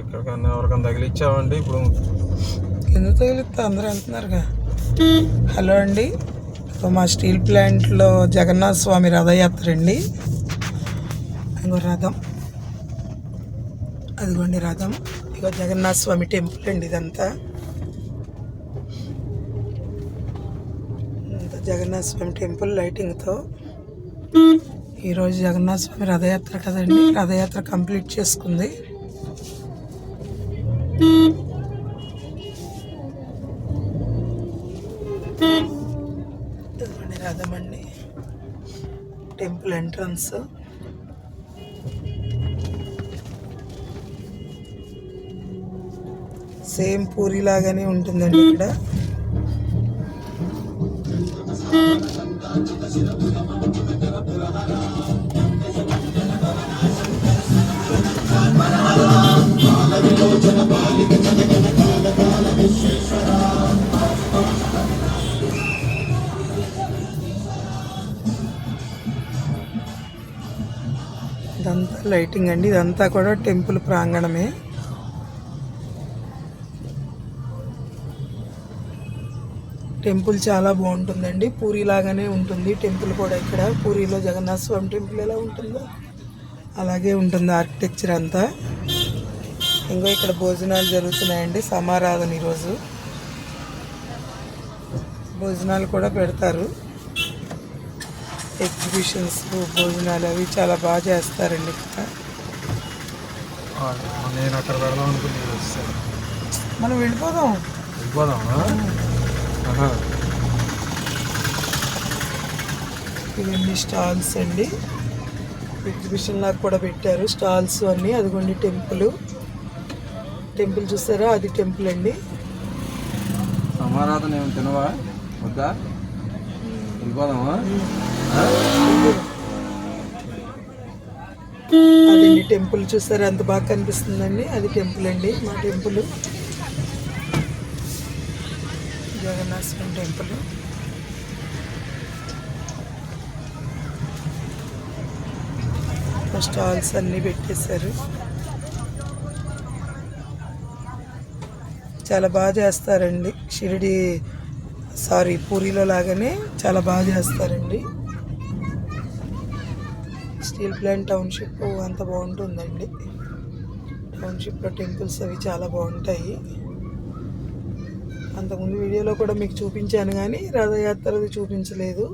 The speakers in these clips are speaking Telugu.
ఎక్కడికన్నా ఎవరికన్నా తగిలిచ్చామండి ఇప్పుడు. ఎందుకు తగిలిస్తా, అందరూ వెళ్తున్నారుగా. హలో అండి, మా స్టీల్ ప్లాంట్లో జగన్నాథ స్వామి రథయాత్ర అండి. ఇంకో రథం, అదిగోండి రథం. ఇగో జగన్నాథ స్వామి టెంపుల్ అండి ఇదంతా. జగన్నాథ స్వామి టెంపుల్ లైటింగ్తో. ఈరోజు జగన్నాథ స్వామి రథయాత్ర కదండి, రథయాత్ర కంప్లీట్ చేసుకుంది. రథం అండి, టెంపుల్ ఎంట్రన్స్. సేమ్ పూరి లాగానే ఉంటుందండి ఇక్కడ. ఇదంతా లైటింగ్ అండి, ఇదంతా కూడా టెంపుల్ ప్రాంగణమే. టెంపుల్ చాలా బాగుంటుందండి, పూరి లాగానే ఉంటుంది టెంపుల్ కూడా. ఇక్కడ పూరిలో జగన్నాథ స్వామి టెంపుల్ ఎలా ఉంటుందో అలాగే ఉంటుంది ఆర్కిటెక్చర్ అంతా. ఇంకో ఇక్కడ భోజనాలు జరుగుతున్నాయండి, సమారాధన. ఈరోజు భోజనాలు కూడా పెడతారు. ఎగ్జిబిషన్స్, భోజనాలు అవి చాలా బాగా చేస్తారండి ఇక్కడ. నేను అక్కడ వెళ్దాం అనుకున్నాను. మనం వెళ్ళిపోదాం. ఇవన్నీ స్టాల్స్ అండి, ఎగ్జిబిషన్ లాగా కూడా పెట్టారు స్టాల్స్ అన్నీ. అదిగోండి టెంపుల్, టెంపుల్ చూసారా, అది టెంపుల్ అండి. సమారాధన ఏమి తినవా, వద్దా, వెళ్ళిపోదామా? అదండి టెంపుల్ చూసారా, ఎంత బాగా కనిపిస్తుందండి, అది టెంపుల్ అండి, మా టెంపుల్ జగన్నాథ స్వామి టెంపుల్. స్టాల్స్ అన్నీ పెట్టేశారు, చాలా బాగా చేస్తారండి. పూరిలో లాగానే చాలా బాగా చేస్తారండి. స్టీల్ ప్లాంట్ టౌన్షిప్ అంత బాగుంటుందండి. టౌన్షిప్లో టెంపుల్స్ అవి చాలా బాగుంటాయి. అంతకుముందు వీడియోలో కూడా మీకు చూపించాను కానీ రథయాత్రది చూపించలేదు.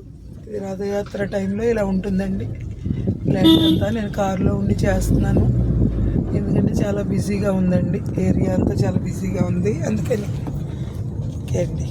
ఇది రథయాత్ర టైంలో ఇలా ఉంటుందండి ప్లాంట్ అంతా. నేను కారులో ఉండి చేస్తున్నాను ఎందుకంటే చాలా బిజీగా ఉందండి, ఏరియా అంతా చాలా బిజీగా ఉంది, అందుకని. ఓకే అండి.